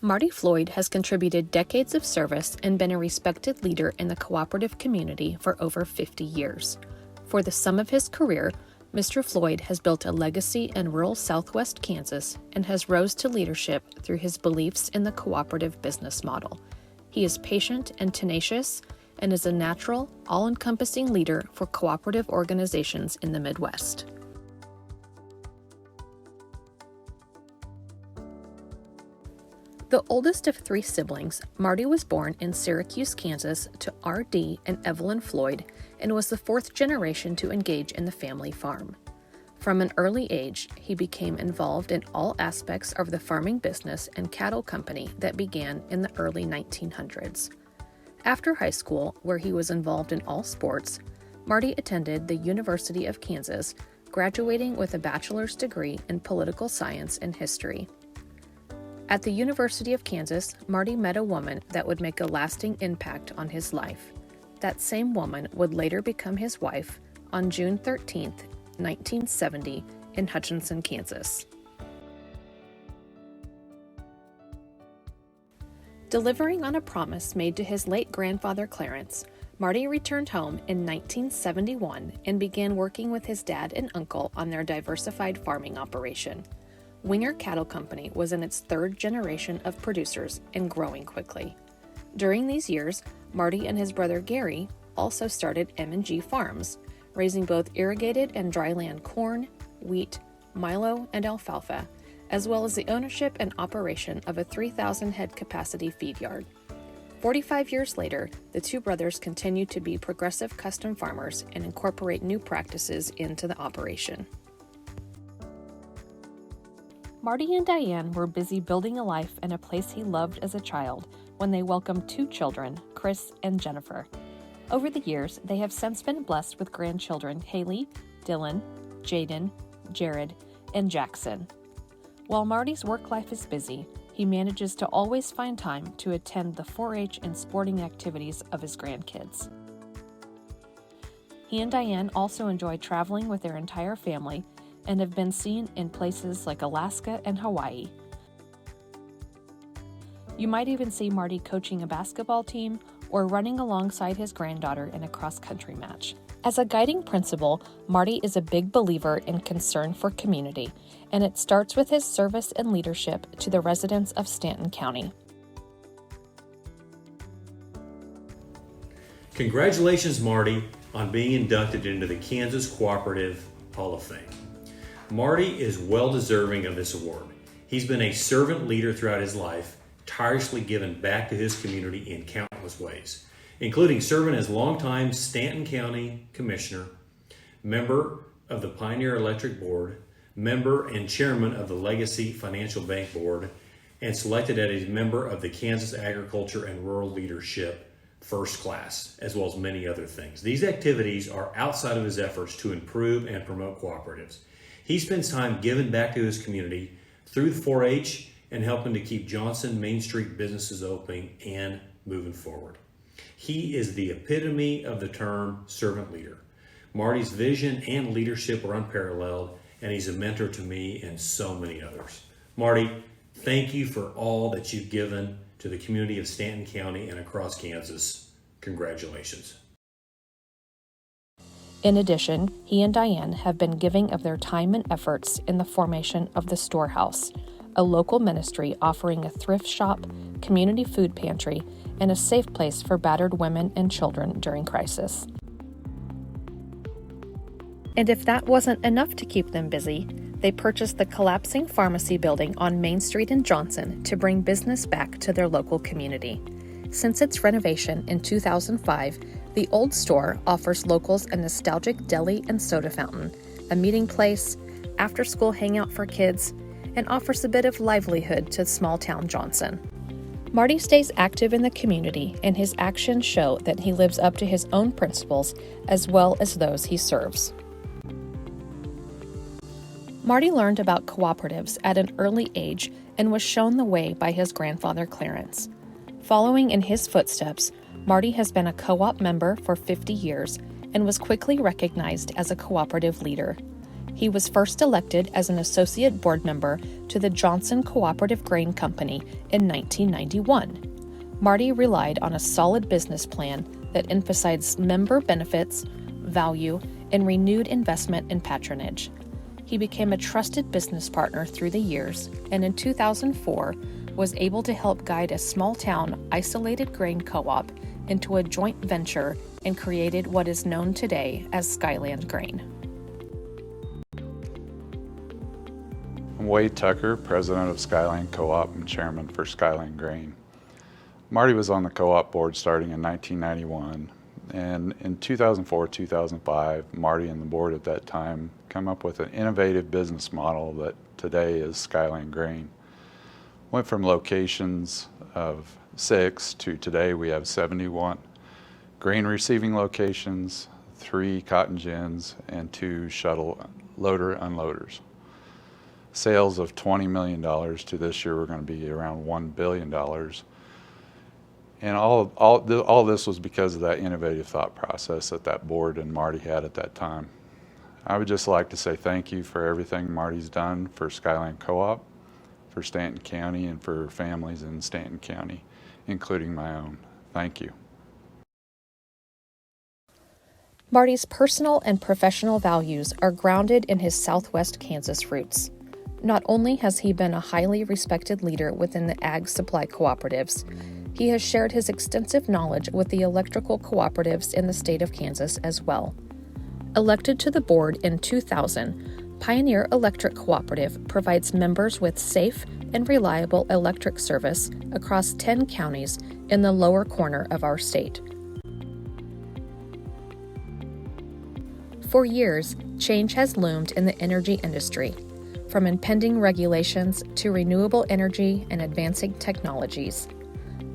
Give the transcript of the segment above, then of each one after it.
Martie Floyd has contributed decades of service and been a respected leader in the cooperative community for over 50 years. For the sum of his career, Mr. Floyd has built a legacy in rural southwest Kansas and has rose to leadership through his beliefs in the cooperative business model. He is patient and tenacious and is a natural, all-encompassing leader for cooperative organizations in the Midwest. The oldest of three siblings, Martie was born in Syracuse, Kansas to R.D. and Evelyn Floyd and was the fourth generation to engage in the family farm. From an early age, he became involved in all aspects of the farming business and cattle company that began in the early 1900s. After high school, where he was involved in all sports, Martie attended the University of Kansas, graduating with a bachelor's degree in political science and history. At the University of Kansas, Martie met a woman that would make a lasting impact on his life. That same woman would later become his wife on June 13, 1970, in Hutchinson, Kansas. Delivering on a promise made to his late grandfather Clarence, Martie returned home in 1971 and began working with his dad and uncle on their diversified farming operation. Winger Cattle Company was in its third generation of producers and growing quickly. During these years, Martie and his brother Gary also started M&G Farms, raising both irrigated and dryland corn, wheat, milo, and alfalfa, as well as the ownership and operation of a 3,000 head capacity feed yard. 45 years later, the two brothers continue to be progressive custom farmers and incorporate new practices into the operation. Martie and Diane were busy building a life in a place he loved as a child when they welcomed two children, Chris and Jennifer. Over the years, they have since been blessed with grandchildren Haley, Dylan, Jaden, Jared, and Jackson. While Martie's work life is busy, he manages to always find time to attend the 4-H and sporting activities of his grandkids. He and Diane also enjoy traveling with their entire family and have been seen in places like Alaska and Hawaii. You might even see Martie coaching a basketball team or running alongside his granddaughter in a cross-country match. As a guiding principle, Martie is a big believer in concern for community, and it starts with his service and leadership to the residents of Stanton County. Congratulations, Martie, on being inducted into the Kansas Cooperative Hall of Fame. Martie is well deserving of this award. He's been a servant leader throughout his life, tirelessly giving back to his community in countless ways, including serving as longtime Stanton County Commissioner, member of the Pioneer Electric Board, member and chairman of the Legacy Financial Bank Board, and selected as a member of the Kansas Agriculture and Rural Leadership First Class, as well as many other things. These activities are outside of his efforts to improve and promote cooperatives. He spends time giving back to his community through the 4-H and helping to keep Johnson Main Street businesses open and moving forward. He is the epitome of the term servant leader. Martie's vision and leadership are unparalleled, and he's a mentor to me and so many others. Martie, thank you for all that you've given to the community of Stanton County and across Kansas. Congratulations. In addition, he and Diane have been giving of their time and efforts in the formation of the Storehouse, a local ministry offering a thrift shop, community food pantry, and a safe place for battered women and children during crisis. And if that wasn't enough to keep them busy, they purchased the collapsing pharmacy building on Main Street in Johnson to bring business back to their local community. Since its renovation in 2005, the old store offers locals a nostalgic deli and soda fountain, a meeting place, after-school hangout for kids, and offers a bit of livelihood to small-town Johnson. Martie stays active in the community, and his actions show that he lives up to his own principles as well as those he serves. Martie learned about cooperatives at an early age and was shown the way by his grandfather Clarence. Following in his footsteps, Martie has been a co-op member for 50 years and was quickly recognized as a cooperative leader. He was first elected as an associate board member to the Johnson Cooperative Grain Company in 1991. Martie relied on a solid business plan that emphasized member benefits, value, and renewed investment and patronage. He became a trusted business partner through the years, and in 2004 was able to help guide a small-town isolated grain co-op into a joint venture and created what is known today as Skyland Grain. I'm Wade Tucker, president of Skyland Co-op and chairman for Skyland Grain. Martie was on the co-op board starting in 1991, and in 2004-2005, Martie and the board at that time come up with an innovative business model that today is Skyland Grain. Went from locations of 6 to today we have 71 grain receiving locations, 3 cotton gins, and 2 shuttle loader unloaders. Sales of $20 million to this year we're going to be around $1 billion. And all this was because of that innovative thought process that board and Martie had at that time. I would just like to say thank you for everything Martie's done for Skyland Co-op, for Stanton County, and for families in Stanton County, including my own. Thank you. Martie's personal and professional values are grounded in his Southwest Kansas roots. Not only has he been a highly respected leader within the ag supply cooperatives, he has shared his extensive knowledge with the electrical cooperatives in the state of Kansas as well. Elected to the board in 2000, Pioneer Electric Cooperative provides members with safe and reliable electric service across 10 counties in the lower corner of our state. For years, change has loomed in the energy industry, from impending regulations to renewable energy and advancing technologies.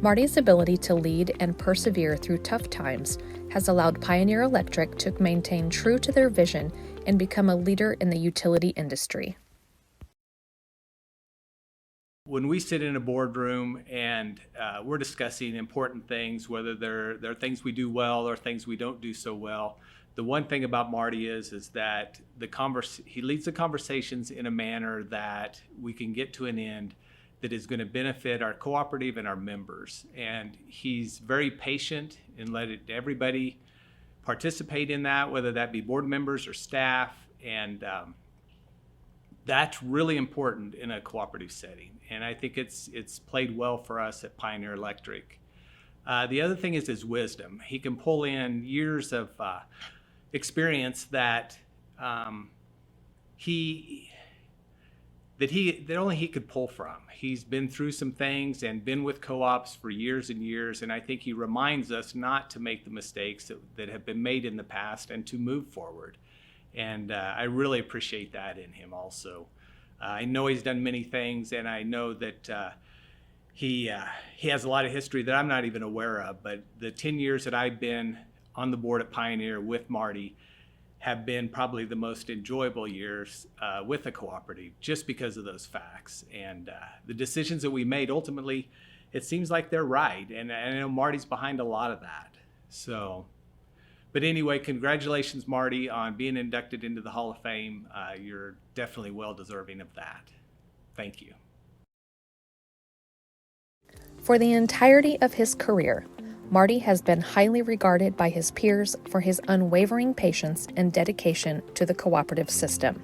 Martie's ability to lead and persevere through tough times has allowed Pioneer Electric to maintain true to their vision and become a leader in the utility industry. When we sit in a boardroom and we're discussing important things, whether they're things we do well or things we don't do so well, the one thing about Martie is that he leads the conversations in a manner that we can get to an end that is going to benefit our cooperative and our members. And he's very patient in letting everybody participate in that, whether that be board members or staff. And that's really important in a cooperative setting. And I think it's played well for us at Pioneer Electric. The other thing is his wisdom. He can pull in years of experience that only he could pull from. He's been through some things and been with co-ops for years and years, and I think he reminds us not to make the mistakes that have been made in the past and to move forward. And I really appreciate that in him also. I know he's done many things, and I know that he has a lot of history that I'm not even aware of, but the 10 years that I've been on the board at Pioneer with Martie have been probably the most enjoyable years with the cooperative, just because of those facts. And the decisions that we made, ultimately, it seems like they're right. And I know Martie's behind a lot of that. But anyway, congratulations, Martie, on being inducted into the Hall of Fame. You're definitely well deserving of that. Thank you. For the entirety of his career, Martie has been highly regarded by his peers for his unwavering patience and dedication to the cooperative system.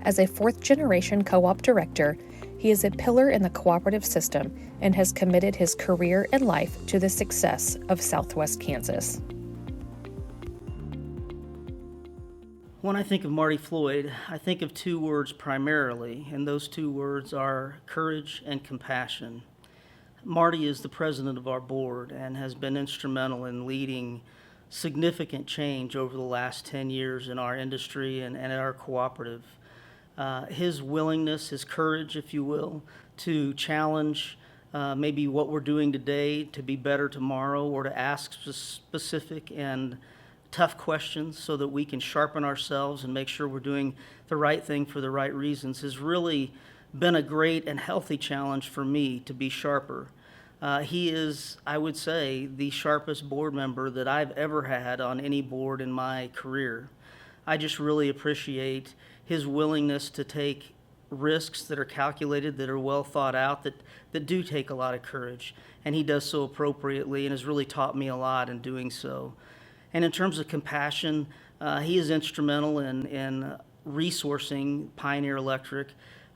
As a fourth-generation co-op director, he is a pillar in the cooperative system and has committed his career and life to the success of Southwest Kansas. When I think of Martie Floyd, I think of 2 words primarily, and those 2 words are courage and compassion. Martie is the president of our board and has been instrumental in leading significant change over the last 10 years in our industry and at our cooperative. His willingness, his courage, if you will, to challenge maybe what we're doing today to be better tomorrow, or to ask specific and tough questions so that we can sharpen ourselves and make sure we're doing the right thing for the right reasons, has really been a great and healthy challenge for me to be sharper. He is, I would say, the sharpest board member that I've ever had on any board in my career. I just really appreciate his willingness to take risks that are calculated, that are well thought out, that do take a lot of courage. And he does so appropriately and has really taught me a lot in doing so. And in terms of compassion, he is instrumental in resourcing Pioneer Electric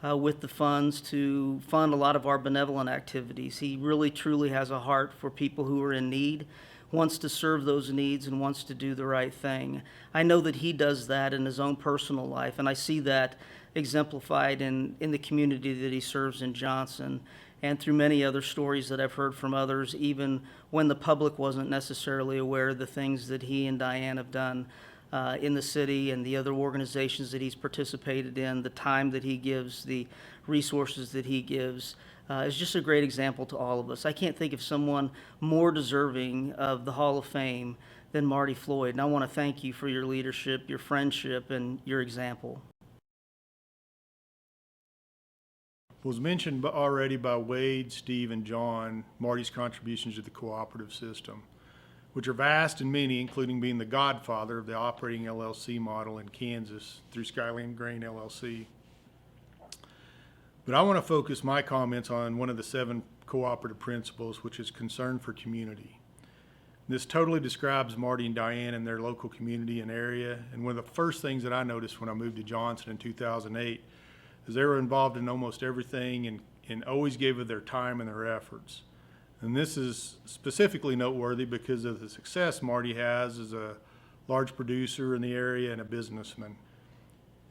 with the funds to fund a lot of our benevolent activities. He really truly has a heart for people who are in need, wants to serve those needs, and wants to do the right thing. I know that he does that in his own personal life, and I see that exemplified in the community that he serves in Johnson, and through many other stories that I've heard from others, even when the public wasn't necessarily aware of the things that he and Diane have done in the city and the other organizations that he's participated in, the time that he gives, the resources that he gives, is just a great example to all of us. I can't think of someone more deserving of the Hall of Fame than Martie Floyd, and I want to thank you for your leadership, your friendship, and your example. Was mentioned already by Wade, Steve, and John, Marty's contributions to the cooperative system, which are vast and many, including being the godfather of the operating LLC model in Kansas through Skyland Grain LLC. But I want to focus my comments on one of the 7 cooperative principles, which is concern for community. This totally describes Martie and Diane and their local community and area, and one of the first things that I noticed when I moved to Johnson in 2008 is they were involved in almost everything and always gave of their time and their efforts. And this is specifically noteworthy because of the success Martie has as a large producer in the area and a businessman.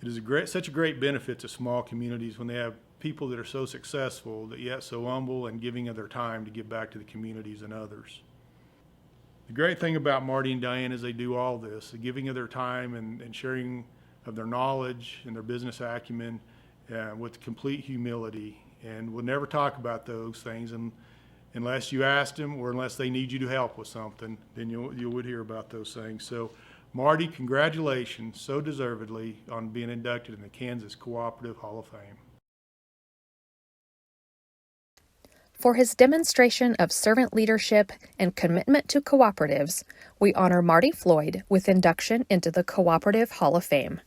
It is such a great benefit to small communities when they have people that are so successful that yet so humble and giving of their time to give back to the communities and others. The great thing about Martie and Diane is they do all this, the giving of their time and sharing of their knowledge and their business acumen with complete humility. And we'll never talk about those things unless you ask them or unless they need you to help with something, then you would hear about those things. So Martie, congratulations so deservedly on being inducted in the Kansas Cooperative Hall of Fame. For his demonstration of servant leadership and commitment to cooperatives, we honor Martie Floyd with induction into the Cooperative Hall of Fame.